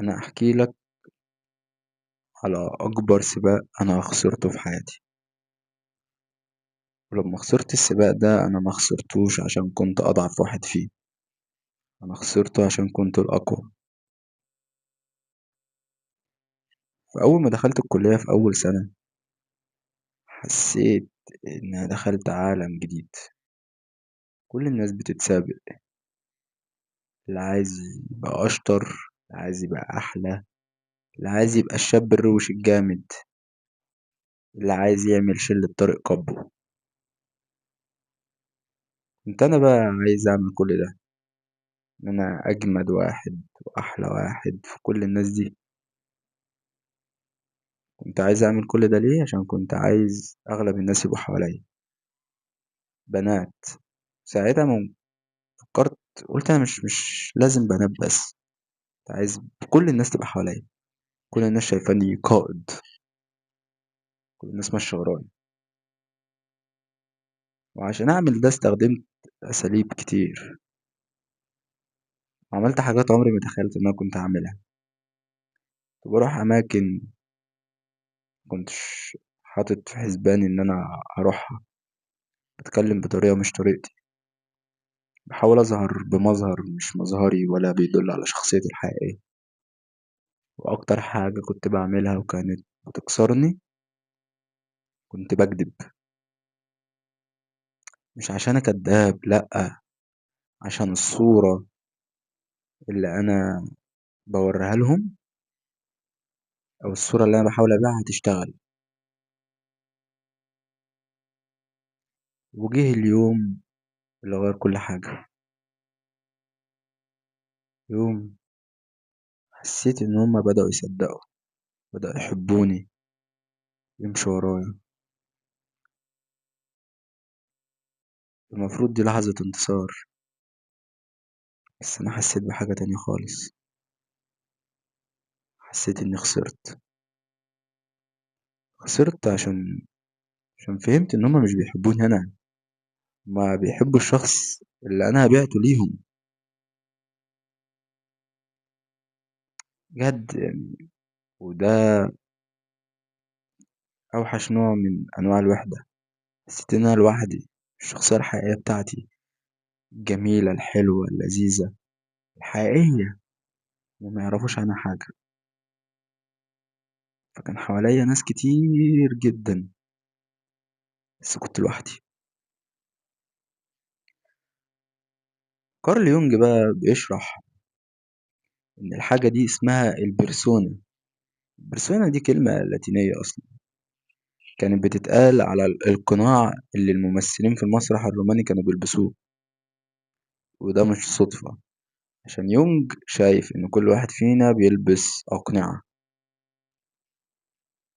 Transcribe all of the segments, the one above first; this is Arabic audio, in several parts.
انا احكي لك على اكبر سباق انا خسرته في حياتي. ولما خسرت السباق ده انا ما خسرتوش عشان كنت اضعف واحد فيه. انا خسرته عشان كنت الاقوى. فاول ما دخلت الكلية في اول سنة حسيت ان أنا دخلت عالم جديد. كل الناس بتتسابق، اللي عايز يبقى اشطر، اللي عايز يبقى احلى، اللي عايز يبقى الشاب الروش الجامد، اللي عايز يعمل شلة طارق كابو. كنت انا بقى عايز اعمل كل ده، ان انا اجمد واحد واحلى واحد في كل الناس دي. كنت عايز اعمل كل ده ليه؟ عشان كنت عايز اغلب الناس يبقوا حواليا بنات. ساعتها ما فكرت، قلت انا مش لازم بنات بس، كنت عايز كل الناس تبقى حواليا، كل الناس شايفاني قائد، كل الناس ماشيه ورايا. وعشان اعمل ده استخدمت اساليب كتير، عملت حاجات عمري ما تخيلت ان انا كنت اعملها. كنت بروح اماكن كنتش حاطط في حسباني ان انا هروحها، بتكلم بطريقه مش طريقتي، بحاول اظهر بمظهر مش مظهري ولا بيدل على شخصيتي الحقيقيه. واكتر حاجة كنت بعملها وكانت بتكسرني، كنت بكذب. مش عشان أنا كداب، لأ، عشان الصورة اللي انا بوريها لهم، او الصورة اللي انا بحاول ابيعها تشتغل. وجه اليوم اللي غير كل حاجة. يوم حسيت ان هما بدأوا يصدقوا، بدأوا يحبوني، يمشوا ورايا. المفروض دي لحظة انتصار، بس انا حسيت بحاجة تانية خالص. حسيت اني خسرت. خسرت عشان فهمت ان هما مش بيحبوني انا، ما بيحبوا الشخص اللي انا بعته ليهم. بجد يعني. وده اوحش نوع من انواع الوحدة. حسيت ان انا لوحدي، الشخصية الحقيقية بتاعتي، الجميلة الحلوة اللذيذة الحقيقية، وما يعرفوش عنها حاجة. فكان حواليا ناس كتير جدا، بس كنت لوحدي. كارل يونج بقى بيشرح ان الحاجة دي اسمها البرسونا. البرسونا دي كلمة لاتينية اصلا، كانت بتتقال على القناع اللي الممثلين في المسرح الروماني كانوا بيلبسوه. وده مش صدفة، عشان يونج شايف إن كل واحد فينا بيلبس أقنعة.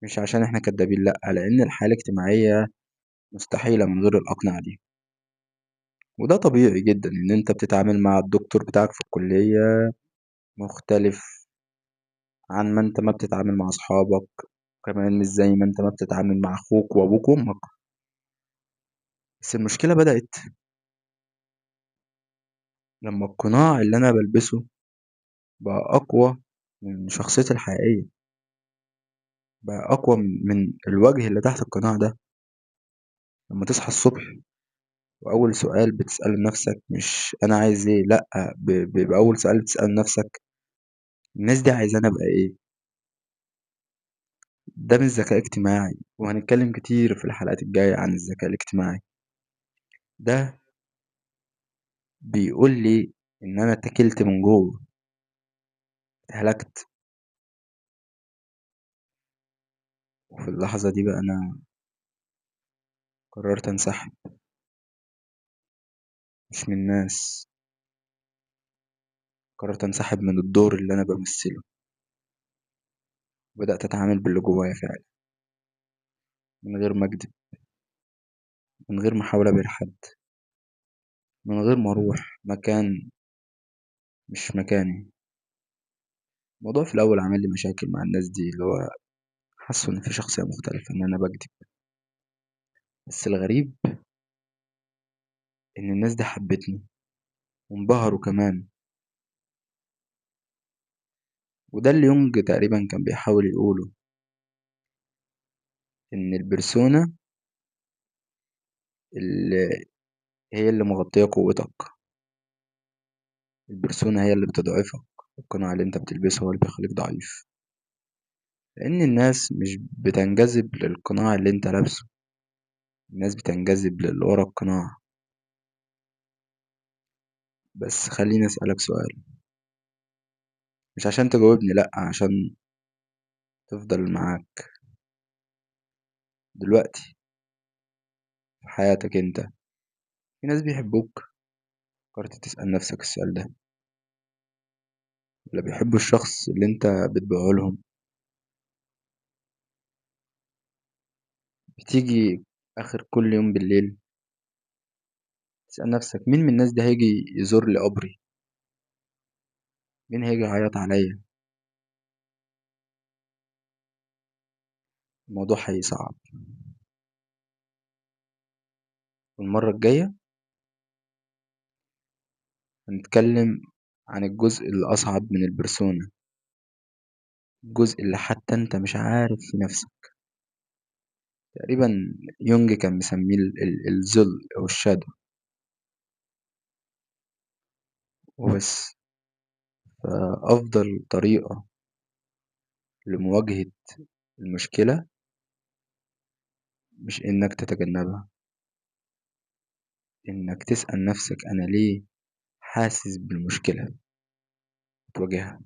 مش عشان إحنا كدابين، لأ، لأن الحياة الاجتماعية مستحيلة من غير الأقنعة دي. وده طبيعي جدا إن أنت بتتعامل مع الدكتور بتاعك في الكلية مختلف عن ما أنت ما بتتعامل مع أصحابك، كمان مش زي ما أنت ما بتتعامل مع أخوك وأبوك وأمك. بس المشكلة بدأت لما القناع اللي أنا بلبسه بقى أقوى من شخصيتي الحقيقية، بقى أقوى من الوجه اللي تحت القناع ده. لما تصحى الصبح وأول سؤال بتسأله لنفسك مش أنا عايز إيه، لأ، بيبقى أول سؤال بتسأله لنفسك الناس دي عايزاني أبقى إيه. ده مش ذكاء اجتماعي، وهنتكلم كتير في الحلقات الجاية عن الذكاء الاجتماعي. ده بيقول لي إن أنا اتكلت من جوه، اتهلكت. وفي اللحظة دي بقى أنا قررت أنسحب، مش من الناس، قررت أنسحب من الدور اللي أنا بمثله. بدأت أتعامل باللي جوايا فعلا، من غير ما أكدب، من غير ما أحاول أبهر حد، من غير ما أروح مكان مش مكاني. الموضوع في الأول عمل لي مشاكل مع الناس دي، اللي هو حسوا إن في شخصية مختلفة، إن أنا بكدب. بس الغريب إن الناس دي حبتني وانبهروا كمان. وده اللي يونج تقريبا كان بيحاول يقوله، إن البرسونا اللي هي اللي مغطية قوتك، البرسونا هي اللي بتضعفك، القناع اللي انت بتلبسه هو اللي بيخليك ضعيف، لأن الناس مش بتنجذب للقناع اللي انت لابسه، الناس بتنجذب للي ورا القناع. بس خليني أسألك سؤال، مش عشان تجاوبني، لأ، عشان تفضل معاك دلوقتي في حياتك انت. في ناس بيحبوك، فكرت تسأل نفسك السؤال ده؟ ولا بيحبوا الشخص اللي انت بتبيعه لهم؟ بتيجي آخر كل يوم بالليل تسأل نفسك، مين من الناس ده هيجي يزور لي قبري؟ مين هيجي يعيط عليا؟ الموضوع هيصعب. والمرة الجاية هنتكلم عن الجزء الأصعب من البرسونا، الجزء اللي حتى انت مش عارف في نفسك. تقريبا يونج كان مسميه الظل أو الشادو. وبس. فأفضل طريقة لمواجهة المشكلة مش إنك تتجنبها، إنك تسأل نفسك أنا ليه حاسس بالمشكلة، تواجهها.